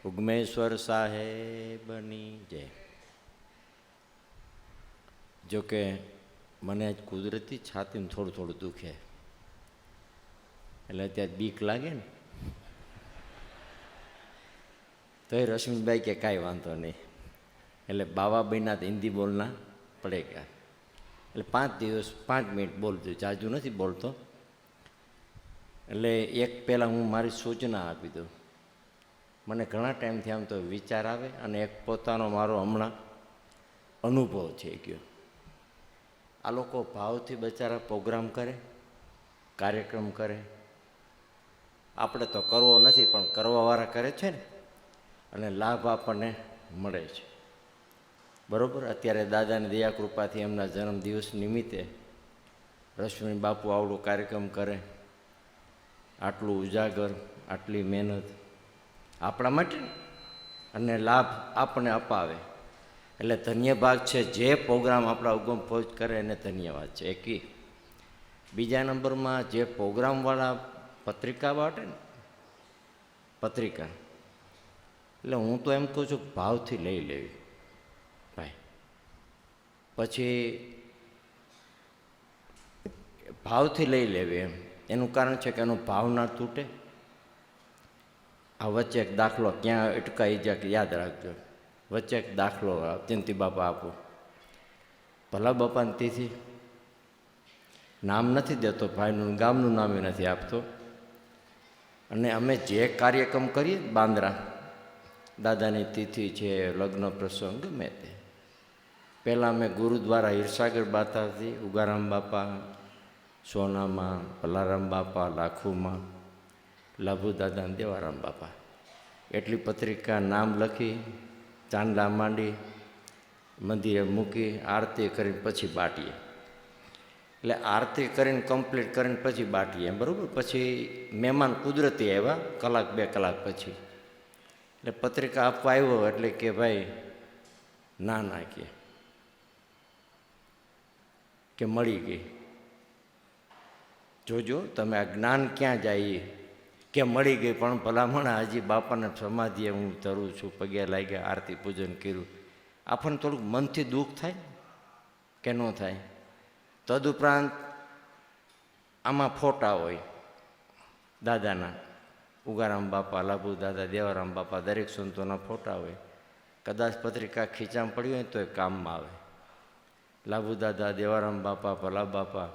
ઉગમેશ્વર સાહેબની જય. જોકે મને આજ કુદરતી છાતીમાં થોડું થોડું દુખે, એટલે અત્યારે બીક લાગે ને તો એ રશ્મિભાઈ કે કાંઈ વાંધો નહીં, એટલે બાવા બન્યા હિન્દી બોલના પડે ગયા. એટલે 5 દિવસ 5 મિનિટ બોલતું, જાજુ નથી બોલતો. એટલે એક પહેલાં હું મારી સૂચના આપી દઉં. મને ઘણા ટાઈમથી આમ તો વિચાર આવે, અને એક પોતાનો મારો હમણાં અનુભવ છે ગયો. આ લોકો ભાવથી બચારા પ્રોગ્રામ કરે, કાર્યક્રમ કરે. આપણે તો કરવો નથી, પણ કરવાવાળા કરે છે ને, અને લાભ આપણને મળે છે. બરાબર. અત્યારે દાદાની દયા કૃપાથી એમના જન્મદિવસ નિમિત્તે રશ્મિ બાપુ આવડો કાર્યક્રમ કરે, આટલું ઉજાગર, આટલી મહેનત આપણા માટે, અને લાભ આપણને અપાવે, એટલે ધન્ય ભાગ છે. જે પ્રોગ્રામ આપણા ઉગમ ફોજ કરે એને ધન્યવાદ છે. એકી બીજા નંબરમાં જે પ્રોગ્રામવાળા પત્રિકા વાટે ને, પત્રિકા, એટલે હું તો એમ કહું છું ભાવથી લઈ લેવી ભાઈ. પછી ભાવથી લઈ લેવી એનું કારણ છે કે એનો ભાવ ના તૂટે. આ વચ્ચે એક દાખલો ક્યાં અટકાઈ જાય યાદ રાખજો. વચ્ચે એક દાખલો જયંતિ બાપા આપો. ભલા બાપાની તિથિ, નામ નથી દેતો ભાઈનું, ગામનું નામ નથી આપતો. અને અમે જે કાર્યક્રમ કરીએ બાંદ્રા, દાદાની તિથિ છે, લગ્ન પ્રસંગ, ગમે તે, પહેલાં અમે ગુરુદ્વારા હીરસાગર બાતાથી ઉગારામ બાપા, સોનામાં ભલારામ બાપા, લાખુમાં લાભુ દાદા અને દેવારામ બાપા, એટલી પત્રિકા નામ લખી, ચાંદલા માંડી, મંદિરે મૂકી, આરતી કરીને પછી બાટીએ. એટલે આરતી કરીને કમ્પ્લીટ કરીને પછી બાટીએ, બરાબર. પછી મહેમાન કુદરતી આવ્યા, 1-2 કલાક પછી. એટલે પત્રિકા આપવા આવ્યો, એટલે કે ભાઈ ના કે મળી ગઈ. જોજો તમે આ જ્ઞાન ક્યાં જાય, કે મળી ગઈ. પણ ભલામણ હજી બાપાને સમાધિએ હું ધરું છું, પગે લાગ્યા, આરતી પૂજન કર્યું, આપણને થોડુંક મનથી દુઃખ થાય કે ન થાય. તદુપરાંત આમાં ફોટા હોય દાદાના, ઉગારામ બાપા, લાભુ દાદા, દેવારામ બાપા, દરેક સંતોના ફોટા હોય. કદાચ પત્રિકા ખીચામાં પડી હોય તો એ કામમાં આવે. લાભુ દાદા, દેવારામ બાપા, ભલા બાપા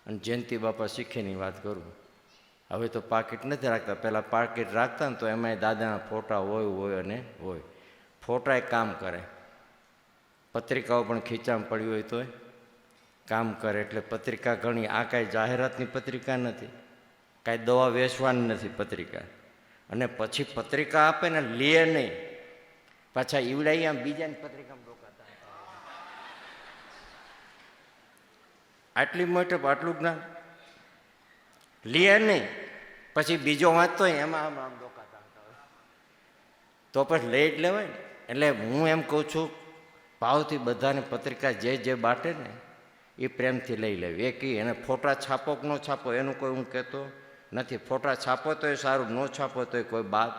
અને જયંતિ બાપા શીખેની વાત કરું. હવે તો પાકીટ નથી રાખતા, પહેલાં પાકીટ રાખતા ને તો એમાંય દાદાના ફોટા હોય અને હોય. ફોટાએ કામ કરે, પત્રિકાઓ પણ ખીચામાં પડી હોય તોય કામ કરે. એટલે પત્રિકા ઘણી, આ કાંઈ જાહેરાતની પત્રિકા નથી, કાંઈ દવા વેચવાની નથી પત્રિકા. અને પછી પત્રિકા આપે ને લે નહીં, પાછા ઈવડાઈ આમ બીજાની પત્રિકામાં રોકાતા. આટલી મોટપ, આટલું જ્ઞાન લે નહીં, પછી બીજો વાંચતો હોય એમાં આમ રોકાતા હોય, તો પછી લઈ જ લેવાય ને. એટલે હું એમ કહું છું, ભાવથી બધાને પત્રિકા જે બાટે ને એ પ્રેમથી લઈ લેવી. એ કી એને ફોટા છાપો કે ન છાપો એનું કોઈ હું કહેતો નથી. ફોટા છાપો તો એ સારું, ન છાપો તો એ કોઈ બાત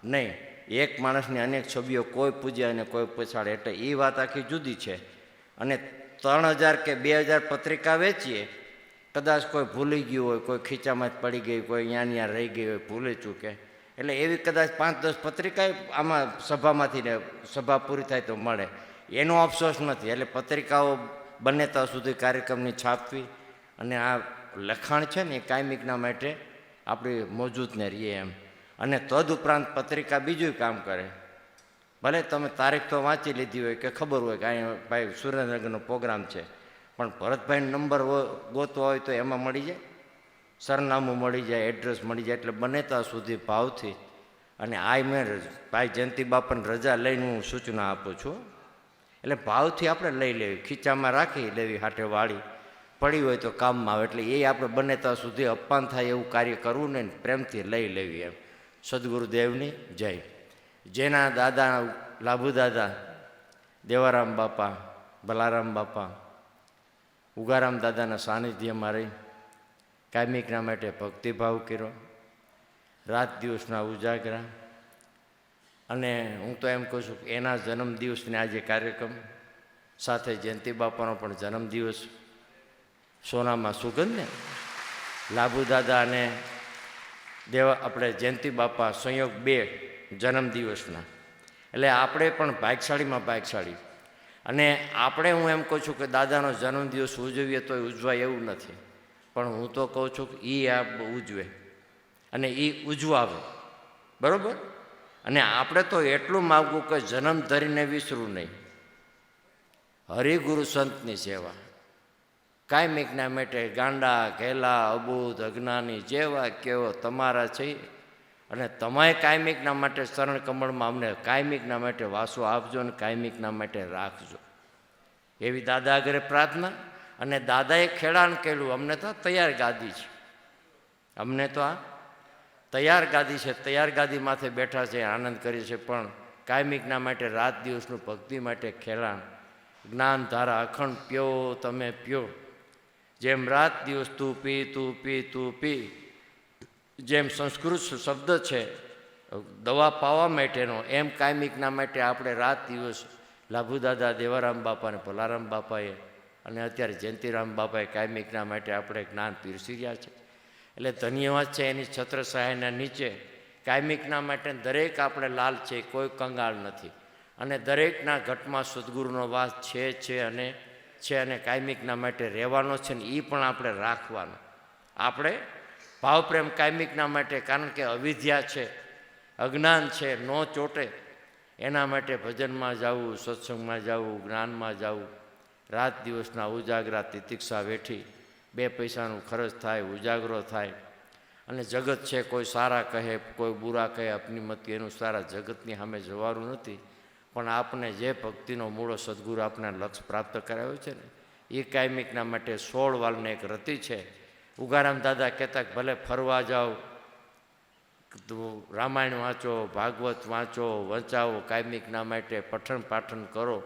નહીં. એક માણસની અનેક છબીઓ કોઈ પૂજે અને કોઈ પછાડે, એટલે એ વાત આખી જુદી છે. અને 3000 કે 2000 પત્રિકા વેચીએ, કદાચ કોઈ ભૂલી ગયું હોય, કોઈ ખીચામાં જ પડી ગઈ, કોઈ ત્યાં રહી ગઈ હોય, ભૂલે ચૂકે, એટલે એવી કદાચ 5-10 પત્રિકા આમાં સભામાંથી ને સભા પૂરી થાય તો મળે, એનો અફસોસ નથી. એટલે પત્રિકાઓ બને ત્યાં સુધી કાર્યક્રમની છાપવી, અને આ લખાણ છે ને એ કાયમિકના માટે આપણી મોજૂદને રહીએ એમ. અને તદુપરાંત પત્રિકા બીજું કામ કરે. ભલે તમે તારીખ તો વાંચી લીધી હોય કે ખબર હોય કે અહીંયા ભાઈ સુરેન્દ્રનગરનો પ્રોગ્રામ છે, પણ ભરતભાઈનો નંબર ગોતવા હોય તો એમાં મળી જાય, સરનામું મળી જાય, એડ્રેસ મળી જાય. એટલે બને ત્યાં સુધી ભાવથી. અને આ મેં ભાઈ જયંતિ બાપાની રજા લઈને હું સૂચના આપું છું. એટલે ભાવથી આપણે લઈ લેવી, ખીચામાં રાખી લેવી, હાથે વાળી પડી હોય તો કામમાં આવે. એટલે એ આપણે બને ત્યાં સુધી અપમાન થાય એવું કાર્ય કરવું ને, પ્રેમથી લઈ લેવી એમ. સદગુરુદેવની જય. જેના દાદા લાભુ દાદા, દેવારામ બાપા, ભલારામ બાપા, ઉગારામ દાદાના સાનિધ્યમાં રહી કાયમિકના માટે ભક્તિભાવ કર્યો, રાત દિવસના ઉજાગરા, અને હું તો એમ કહું છું કે એના જન્મદિવસને આજે કાર્યક્રમ સાથે જયંતિ બાપાનો પણ જન્મદિવસ, સોનામાં સુગંધ ને લાભુ દાદા અને આપણે જયંતિ બાપા સંયોગ 2 જન્મદિવસના, એટલે આપણે પણ ભાગ્યશાળીમાં ભાગ્યશાળી. અને આપણે હું એમ કહું છું કે દાદાનો જન્મદિવસ ઉજવીએ તો ઉજવાય એવું નથી, પણ હું તો કહું છું કે આ ઉજવે અને ઉજવાવે, બરાબર. અને આપણે તો એટલું માગવું કે જન્મ ધરીને વિસરવું નહીં. હરિગુરુ સંતની સેવા કાયમિકના માટે ગાંડા ઘેલા અબૂધ અજ્ઞાની જેવા કેવો તમારા છે, અને તમારે કાયમિકના માટે શરણ કમળમાં અમને કાયમિકના માટે વાસો આપજો અને કાયમિકના માટે રાખજો, એવી દાદા આગળ પ્રાર્થના. અને દાદાએ ખેડાણ કર્યું, અમને તો તૈયાર ગાદી છે, અમને તો આ તૈયાર ગાદી છે, તૈયાર ગાદી માથે બેઠા છે, આનંદ કરીએ છે, પણ કાયમિકના માટે રાત દિવસનું ભક્તિ માટે ખેડાણ. જ્ઞાન ધારા અખંડ પીઓ તમે પીઓ, જેમ રાત દિવસ તું પી તું પી તું પી, જેમ સંસ્કૃત શબ્દ છે દવા પાવા માટેનો, એમ કાયમિકના માટે આપણે રાત દિવસ લાભુદાદા દેવારામ બાપા અને ભલારામ બાપાએ અને અત્યારે જયંતિરામ બાપાએ કાયમિકના માટે આપણે જ્ઞાન પીરસી રહ્યા છે. એટલે ધન્યવાદ છે એની છત્રછાયાના નીચે કાયમિકના માટે દરેક આપણે લાલ છે, કોઈ કંગાળ નથી, અને દરેકના ઘટમાં સદગુરુનો વાસ છે અને કાયમિકના માટે રહેવાનો છે ને એ પણ આપણે રાખવાનો. આપણે ભાવપ્રેમ કાયમિકના માટે, કારણ કે અવિદ્યા છે, અજ્ઞાન છે, નો ચોટે એના માટે ભજનમાં જવું, સત્સંગમાં જવું, જ્ઞાનમાં જવું, રાત દિવસના ઉજાગરા તિતિક્ષા વેઠી 2 પૈસાનું ખર્ચ થાય, ઉજાગરો થાય. અને જગત છે, કોઈ સારા કહે કોઈ બુરા કહે, આપની મતી એનું સારા જગતની સામે જવાનું નથી, પણ આપણે જે ભક્તિનો મૂળો સદગુરુ આપણે લક્ષ્ય પ્રાપ્ત કરાવ્યો છે ને એ કાયમિકના માટે 16 વાલને એક રતિ છે. ઉગારામ દાદા કહેતા કે ભલે ફરવા જાઓ, રામાયણ વાંચો, ભાગવત વાંચો, વંચાવો, કાયમિકના માટે પઠન પાઠન કરો,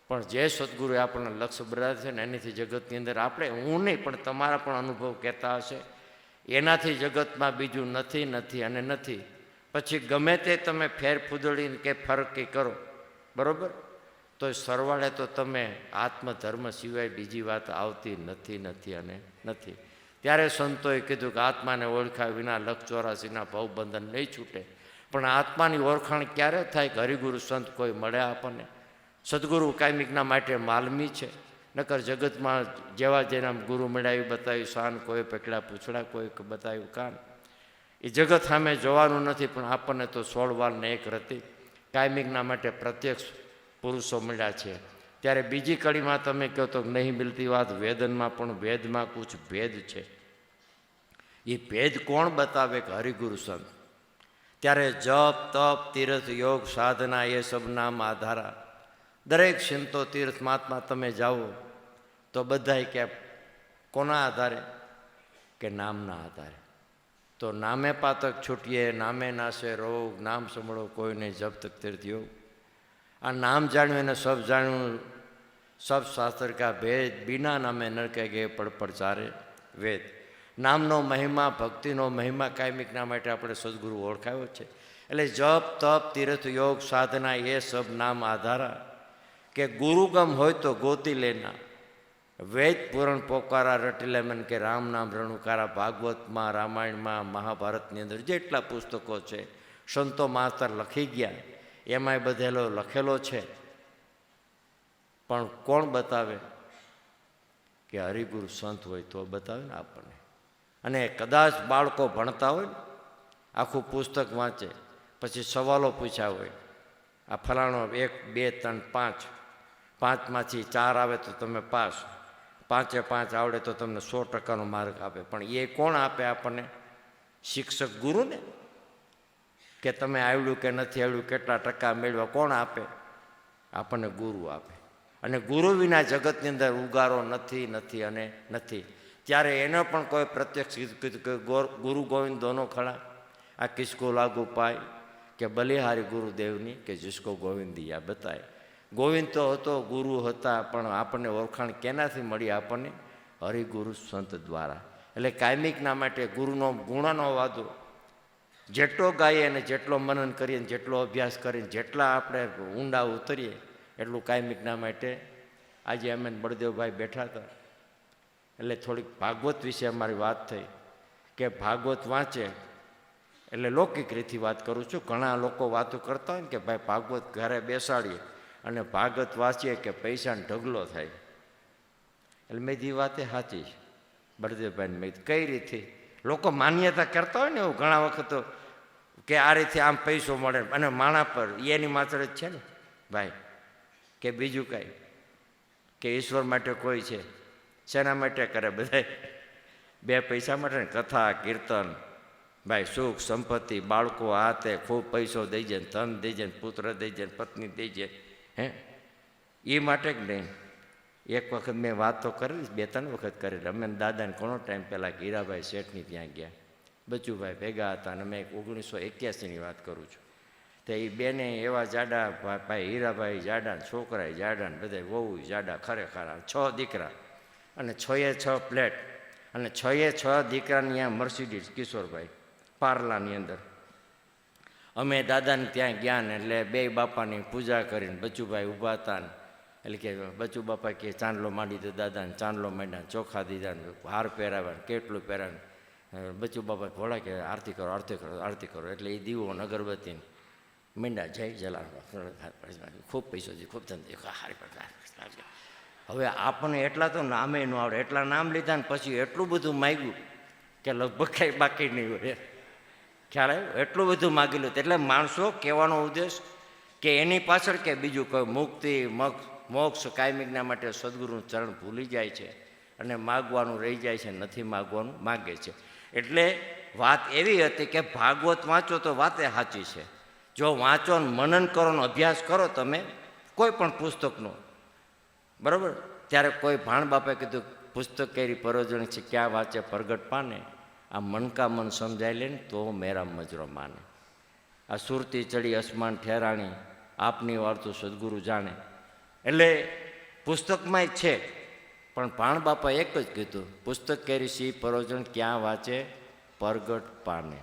પણ જે સદગુરુએ આપણને લક્ષ્ય બરાબર છે ને એનાથી જગતની અંદર આપણે, હું નહીં પણ તમારા પણ અનુભવ કહેતા હશે, એનાથી જગતમાં બીજું નથી અને નથી. પછી ગમે તે તમે ફેર ફૂદડીને કે ફરકી કરો, બરાબર, તો સરવાળે તો તમે આત્મધર્મ સિવાય બીજી વાત આવતી નથી અને નથી. ત્યારે સંતોએ કીધું કે આત્માને ઓળખાય વિના 184ના ભવબંધન નહીં છૂટે. પણ આત્માની ઓળખાણ ક્યારે થાય કે હરિગુરુ સંત કોઈ મળે આપણને. સદગુરુ કાયમિકના માટે માલમી છે, નકર જગતમાં જેવા જેના ગુરુ મળ્યા બતાવ્યું શાન, કોઈ પકડા પૂછડા, કોઈ બતાવ્યું કાન. એ જગત સામે જોવાનું નથી, પણ આપણને તો 16 વાલને એક રતિ કાયમિકના માટે પ્રત્યક્ષ પુરુષો મળ્યા છે. ત્યારે બીજી કડીમાં તમે કહો તો નહીં મિલતી વાત વેદનમાં, પણ વેદમાં કુછ ભેદ છે. એ ભેદ કોણ બતાવે કે હરિગુરુ સંત. ત્યારે જપ તપ તીર્થ યોગ સાધના એ સબ નામ આધારા. દરેક સંતો તીર્થ મહાત્મા તમે જાઓ તો બધાય કે કોના આધારે કે નામના આધારે. તો નામે પાતક છૂટીએ, નામે નાશે રોગ, નામ સંભળો કોઈને જપ તક તીર્થ યોગ. આ નામ જાણ્યું એને સબ જાણ્યું, સબ શાસ્ત્ર કા ભેદ, બિના નામે નરકે ગે પડ ચારે વેદ. નામનો મહિમા, ભક્તિનો મહિમા કાયમિકના માટે આપણે સદગુરુ ઓળખાયો છે. એટલે જપ તપ તીર્થ યોગ સાધના એ સબ નામ આધારા. કે ગુરુગમ હોય તો ગોતી લેના, વેદ પુરાણ પોકારા રટી લેમન, કે રામ નામ રણુકારા. ભાગવતમાં, રામાયણમાં, મહાભારતની અંદર જેટલા પુસ્તકો છે સંતો માસ્તર લખી ગયા, એમાંય બધેલો લખેલો છે, પણ કોણ બતાવે કે હરિગુરુ સંત હોય તો બતાવે ને આપણને. અને કદાચ બાળકો ભણતા હોય ને, આખું પુસ્તક વાંચે, પછી સવાલો પૂછ્યા હોય, આ ફલાણો 1 2 3 5, 5માંથી 4 આવે તો તમે પાસ, 5એ 5 આવડે તો તમને 100%નો માર્ક આપે. પણ એ કોણ આપે આપણને? શિક્ષક ગુરુ ને. કે તમે આવડ્યું કે નથી આવડ્યું, કેટલા ટકા મેળવ્યા, કોણ આપે? આપણને ગુરુ આપે. અને ગુરુ વિના જગતની અંદર ઉગારો નથી અને નથી. ત્યારે એને પણ કોઈ પ્રત્યક્ષ કીધું કે ગુરુ ગોવિંદ દોનો ખડા, આ કિસકો લાગુ પાય, કે બલિહારી ગુરુદેવની કે જિસકો ગોવિંદ દિયા બતાય. ગોવિંદ તો હતો, ગુરુ હતા, પણ આપણને ઓળખાણ કેનાથી મળી? આપણને હરિગુરુ સંત દ્વારા. એટલે કાયમિકના માટે ગુરુનો ગુણનો વાદો જેટલો ગાઈએ અને જેટલો મનન કરીએ ને જેટલો અભ્યાસ કરીને જેટલા આપણે ઊંડા ઉતરીએ એટલું કાયમિકના માટે આજે અમે બળદેવભાઈ બેઠા હતા એટલે થોડીક ભાગવત વિશે અમારી વાત થઈ કે ભાગવત વાંચે એટલે લૌકિક રીતથી વાત કરું છું. ઘણા લોકો વાતો કરતા હોય ને કે ભાઈ ભાગવત ઘરે બેસાડીએ અને ભાગવત વાંચીએ કે પૈસાનો ઢગલો થાય. એટલે મેં એ વાતે સાચી છે બળદેવભાઈને. મેં કઈ રીતે લોકો માન્યતા કરતા હોય ને એવું ઘણા વખત કે આ રીતે આમ પૈસો મળે અને માણા પર એની માત્ર જ છે ને ભાઈ, કે બીજું કાંઈ કે ઈશ્વર માટે કોઈ છે? શેના માટે કરે બધા? બે પૈસા માટે ને કથા કીર્તન ભાઈ, સુખ સંપત્તિ, બાળકો હાથે ખૂબ પૈસો દઈ જાય, ધન દઈ જાય, પુત્ર દઈ જાય, પત્ની દઈ જાય, હે એ માટે જ નહીં. એક વખત મેં વાત તો કરેલી, 2-3 વખત કરેલી. અમે દાદાને ઘણો ટાઈમ પહેલાં હીરાભાઈ શેઠની ત્યાં ગયા, બચુભાઈ ભેગા હતા અને મેં 1981ની વાત કરું છું. તો એ બેને એવા જાડા ભાઈ, હીરાભાઈ જાડા, છોકરા જાડા, બધા વહુ જાડા, ખરેખર 6 દીકરા અને 6 ફ્લેટ અને 6 દીકરાની ત્યાં મર્સિડીઝ કિશોરભાઈ પાર્લાની અંદર. અમે દાદાને ત્યાં ગયા ને એટલે બે બાપાની પૂજા કરીને બચુભાઈ ઊભા હતા ને એટલે કે બચુ બાપા કે ચાંદલો માંડી દો દાદાને, ચાંદલો માંડ્યા, ચોખા દીધા ને હાર પહેરાવ્યા, કેટલું પહેરાવ્યું. બચુ બાપા ભોળા કે આરતી કરો, આરતી કરો, આરતી કરો. એટલે એ દીવો અગરબત્તીને મીંડા જય જલારામ, ખૂબ પૈસો છે, ખૂબ ધંધો, હારી પ્રકાર. હવે આપણને એટલા તો નામે ન આવડે, એટલા નામ લીધા ને પછી એટલું બધું માગ્યું કે લગભગ કાંઈ બાકી નહીં હોય. ખ્યાલ આવ્યો? એટલું બધું માગી લો. એટલે માણસો કહેવાનો ઉદ્દેશ કે એની પાછળ કે બીજું કોઈ મુક્તિ મોક્ષ કાયમિકના માટે સદગુરુનું ચરણ ભૂલી જાય છે અને માગવાનું રહી જાય છે, નથી માગવાનું માગે છે. એટલે વાત એવી હતી કે ભાગવત વાંચો તો વાતે સાચી છે. જો વાંચો ને મનન કરો ને અભ્યાસ કરો તમે કોઈ પણ પુસ્તકનો, બરાબર, ત્યારે કોઈ ભાણ બાપે કીધું પુસ્તક કેરી પરોજણી છે, ક્યાં વાંચે પ્રગટ પાને, આ મનકા મન સમજાય લે ને તો મેરા મજરો માને. આ સુરતી ચડી અસમાન ઠેરાણી, આપની વાર્તું સદગુરુ જાણે. એટલે પુસ્તકમાં જ છે, પણ ભાણ બાપા એક જ કીધું, પુસ્તક કેરી સી પરોજણ ક્યાં વાંચે પ્રગટ પાને.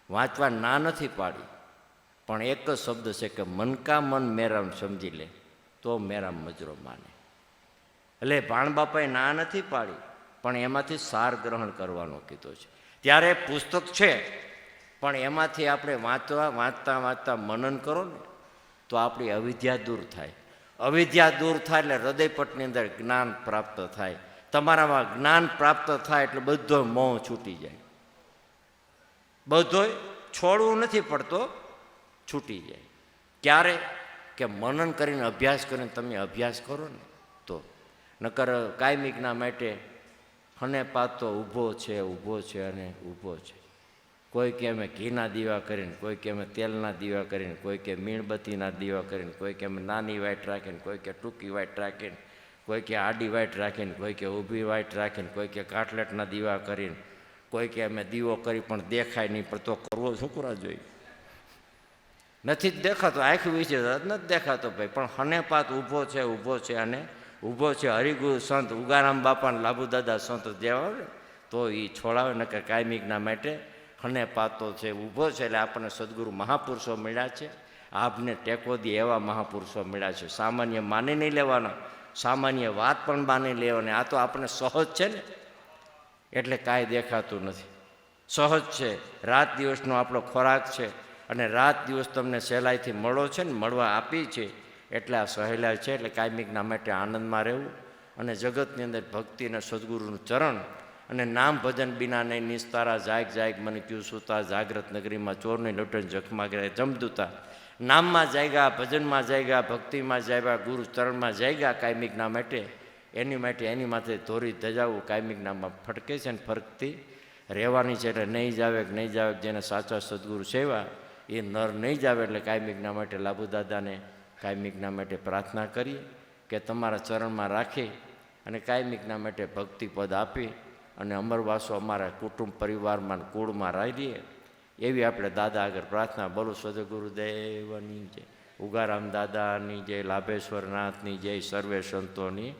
વાંચવા ના નથી પાડી, પણ એક જ શબ્દ છે કે મનકા મન મેરામ સમજી લે તો મેરામ મજરો માને. એટલે ભાણ બાપાએ ના નથી પાડી, પણ એમાંથી સાર ગ્રહણ કરવાનો કીધો છે. ત્યારે પુસ્તક છે, પણ એમાંથી આપણે વાંચતા વાંચતા મનન કરો ને તો આપણી અવિદ્યા દૂર થાય. અવિદ્યા દૂર થાય એટલે હૃદયપટની અંદર જ્ઞાન પ્રાપ્ત થાય. તમારામાં જ્ઞાન પ્રાપ્ત થાય એટલે બધો મોહ છૂટી જાય. બધોય છોડવું નથી પડતો, છૂટી જાય. ક્યારે? કે મનન કરીને અભ્યાસ કરીને તમે અભ્યાસ કરો ને તો. નકર કાયમિકના માટે હને પાતો ઊભો છે, ઊભો છે અને ઊભો છે. કોઈ કે અમે ઘીના દીવા કરીને, કોઈ કે અમે તેલના દીવા કરીને, કોઈ કે મીણબત્તીના દીવા કરીને, કોઈ કે અમે નાની વાઇટ રાખીને, કોઈ કે ટૂંકી વાઇટ રાખીને, કોઈ કે આડી વાઇટ રાખીને, કોઈ કે ઊભી વાઇટ રાખીને, કોઈ કે કાટલેટના દીવા કરીને, કોઈ કે અમે દીવો કરી પણ દેખાય નહીં, પણ તો કરવો શું કરવા જોઈએ? નથી જ દેખાતો, આખું વિશે નથી દેખાતો ભાઈ. પણ હનેપાત ઊભો છે, ઊભો છે અને ઊભો છે. હરિગુરુ સંત ઉગારામ બાપાને લાભુ દાદા સંત જેવા આવે તો એ છોડાવે. નકર કાયમિકના માટે હનેપાતો છે, ઊભો છે. એટલે આપણને સદગુરુ મહાપુરુષો મળ્યા છે. આપને ટેકો દે એવા મહાપુરુષો મળ્યા છે. સામાન્ય માની નહીં લેવાના, સામાન્ય વાત પણ માની લેવાની. આ તો આપણને સહજ છે ને, એટલે કાંઈ દેખાતું નથી. સહજ છે, રાત દિવસનો આપણો ખોરાક છે અને રાત દિવસ તમને સહેલાઈથી મળો છે ને, મળવા આપી છે એટલે આ સહેલાઈ છે. એટલે કાયમિકના માટે આનંદમાં રહેવું અને જગતની અંદર ભક્તિ અને સદગુરુનું ચરણ અને નામ ભજન વિના નહીં નિસ્તારા જાગ જાગ મને ક્યુ સૂતા, જાગ્રત નગરીમાં ચોરની લૂંટણ જખમાં ગયા જમદૂતા. નામમાં જાગ્યા, ભજનમાં જાગ્યા, ભક્તિમાં જાગ્યા, ગુરુ ચરણમાં જાગ્યા. કાયમિકના માટે એની માથે ધોરી ધજાવું કાયમિકનામાં ફટકે છે ને ફરકતી રહેવાની છે. એટલે નહીં જાવે કે નહીં જાવે, જેને સાચા સદગુરુ સેવા એ નર નહીં જાવે. એટલે કાયમિકના માટે લાભુ દાદાને કાયમિકના માટે પ્રાર્થના કરી કે તમારા ચરણમાં રાખી અને કાયમિકના માટે ભક્તિપદ આપી અને અમરવાસો અમારા કુટુંબ પરિવારમાં કુળમાં રહી દઈએ એવી આપણે દાદા આગળ પ્રાર્થના. બોલો સદગુરુદેવની જય, ઉગારામ દાદાની જય, લાભેશ્વરનાથની જય, સર્વે સંતોની